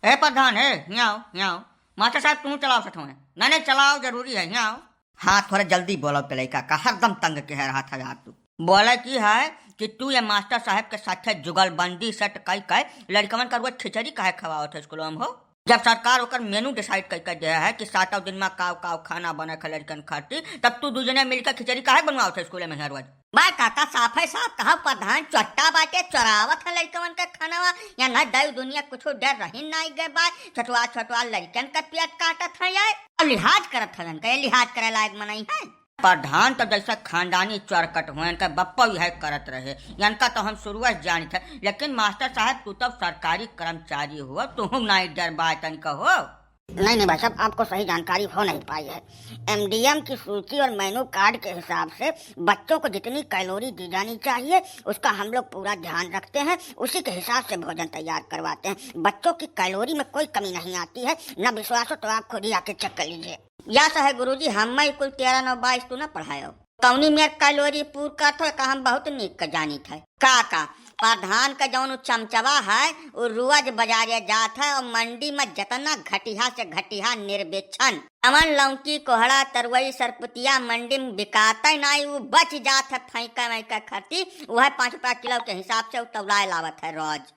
ए प्रधान है यहाँ मास्टर साहब तुम चलाओ सठो है नहीं चलाओ जरूरी है यहाँ। हाँ थोड़ा जल्दी बोलो पे लड़का का हरदम तंग कह रहा था यार तू। बोला की है कि तू ये मास्टर साहब के साथ जुगलबंदी सेट कई लड़कमन का रोज खिचड़ी काहे खवाओ थे स्कूलों में हो। जब सरकार होकर मेनू डिसाइड कर दिया है कि 7 दिन में काव खाना बने खे लड़कन खाती, तब तू दू जने मिलकर खिचड़ी काहे बनवाओ थे स्कूल में हर रोज। बा काका साफ है साफ कहा प्रधान चट्टा बाटे चोरावत है लड़कन का खाना या न दई दुनिया कुछ डर रही नहीं गए बा छटवा लड़कन का पेट काटत है यार लिहाज करत है लिहाज करे लायक मनाई है। प्रधान तो जैसा खानदानी चौरकट हुए इनका बप्पा यह करत रहे इनका तो हम शुरुआत जानी थे, लेकिन मास्टर साहब तू तब सरकारी कर्मचारी हुआ तुम नहीं डर बात हो। नहीं भाई साहब आपको सही जानकारी हो नहीं पाई है। एमडीएम की सूची और मेनू कार्ड के हिसाब से बच्चों को जितनी कैलोरी दी जानी चाहिए उसका हम लोग पूरा ध्यान रखते हैं, उसी के हिसाब से भोजन तैयार करवाते हैं। बच्चों की कैलोरी में कोई कमी नहीं आती है, न विश्वास हो तो आप खुद ही आके चेक कर लीजिए। या है गुरुजी हम कुल 13-9-22 तू न पढ़ायो कौनी में कैलोरी पूर का तो हम बहुत निक का जानी थे। का प्रधान का जौन चमचवा है वो रोज बाजारे जात है और मंडी में जितना घटिया से घटिया निर्वेचन अमन लौकी कोहड़ा तरवई सरपुतिया मंडी में बिकाता नहीं वो बच जात है फैका मैका खर्ची वह 5 किलो के हिसाब से तौलाए लावत है रोज।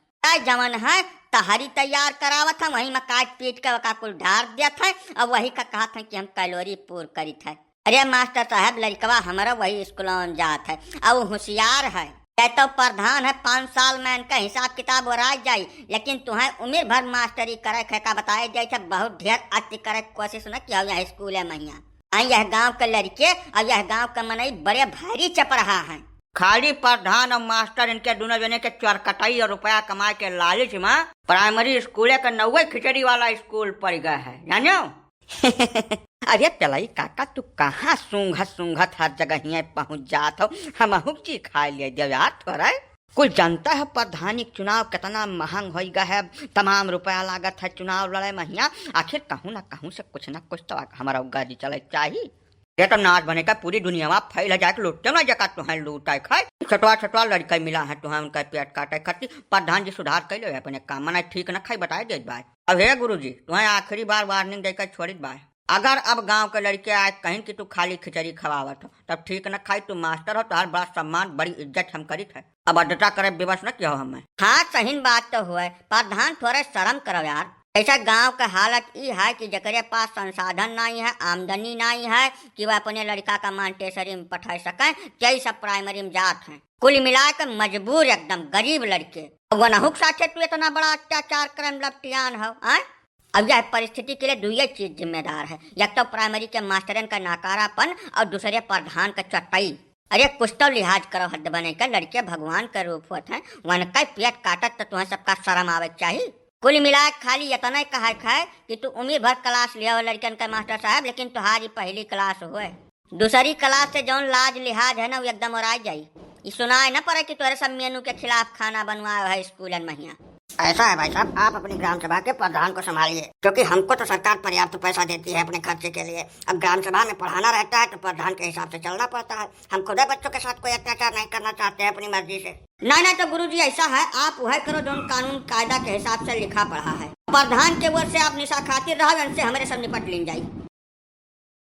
जमन है तहरी तैयार करावत है वही में काट पीट के वका कुल ढार दिया था और वही का कहा था कि हम कैलोरी पूर करी थे। अरे मास्टर साहब लड़कवा हमारा वही स्कूल में जात है और होशियार है तो प्रधान है 5 साल में इनका हिसाब किताब हो जाये, लेकिन तुम्हें उम्र भर मास्टरी करे का बताया जाए बहुत ढेर अति करे कोशिश न किया यहाँ स्कूल में यह गाँव के लड़के और यह गाँव का मनई बड़े भारी चप रहा है। खाली प्रधान और मास्टर इनके दोनों जने के चरकटाई और रुपया कमाए के लालच में प्राइमरी स्कूल का 9 खिचड़ी वाला स्कूल पड़ गया है जानो। अरे चलाई काका तू कहाँ सूंघत हर जगह ही पहुँच जात हो हम चीज खा लिया दे यार थोड़ा कुछ जानता है प्रधानी चुनाव कितना महंग हो गया है, तमाम रुपया लागत है चुनाव लड़े महिया, आखिर कहूँ ना कहूँ से कुछ न कुछ तो हमारा गाड़ी चले चाहिए। ये तो नाच बने का पूरी दुनिया में फैल जाए लूटते ना जगह तुम्हें लूटा खाए छटवा लड़का मिला है तुम्हें उनका पेट काटे खाती प्रधान जी सुधार कर लो अपने काम मना ठीक न खाई बताए दे बाय। अब हे गुरु जी तुम्हें आखिरी बार वार्निंग देकर छोड़ी बाय, अगर अब गांव के लड़के आए कहीं कि तू खाली खिचड़ी खवावत हो तब ठीक न खाई, तू मास्टर हो तो हर बड़ा सम्मान बड़ी इज्जत हम करी थे, अब अड्डा करे विवश न किया हमें। हाँ सही बात तो हुआ प्रधान थोड़ा शर्म करो यार। ऐसा गांव का हालत ये है कि जकरे पास संसाधन नहीं है आमदनी नहीं है कि वह अपने लड़का का मांटेसरी में पढ़ा सके, कई सब प्राइमरी में जात हैं कुल मिलाकर मजबूर एकदम गरीब लड़के वो नहुक साथे तू इतना बड़ा अत्याचार करम लपटियान हो। अब यह परिस्थिति के लिए दुई चीज जिम्मेदार है, एक तो प्राइमरी के मास्टरन का नाकारापन और दूसरे प्रधान का चटाई। अरे कुछ तो लिहाज करो हद बने का लड़के भगवान का रूप होते हैं वन का पेट काटत तो तुम्हें सबका शर्म आवे चाहिए। कुल मिला खाली इतना कहा है कि तू उम्र भर क्लास लिया हो लड़कन का मास्टर साहब, लेकिन तुम्हारी पहली क्लास हुए दूसरी क्लास से जौन लाज लिहाज है ना वो एकदम और जाये। ये सुनाए न पड़े कि तुम्हारे सब मेनू के खिलाफ खाना बनवाया है स्कूल में। ऐसा है भाई साहब आप अपनी ग्राम सभा के प्रधान को संभालिए, क्योंकि हमको तो सरकार पर्याप्त पैसा देती है अपने खर्चे के लिए। अब ग्राम सभा में पढ़ाना रहता है तो प्रधान के हिसाब से चलना पड़ता है। हम खुद बच्चों के साथ कोई अत्याचार नहीं करना चाहते हैं अपनी मर्जी से। नहीं तो गुरुजी ऐसा है आप वह करो जो कानून कायदा के हिसाब से लिखा पढ़ा है। प्रधान के वर्ष से आप निशा खातिर रहो, इनसे हमारे सब निपट ली जाये।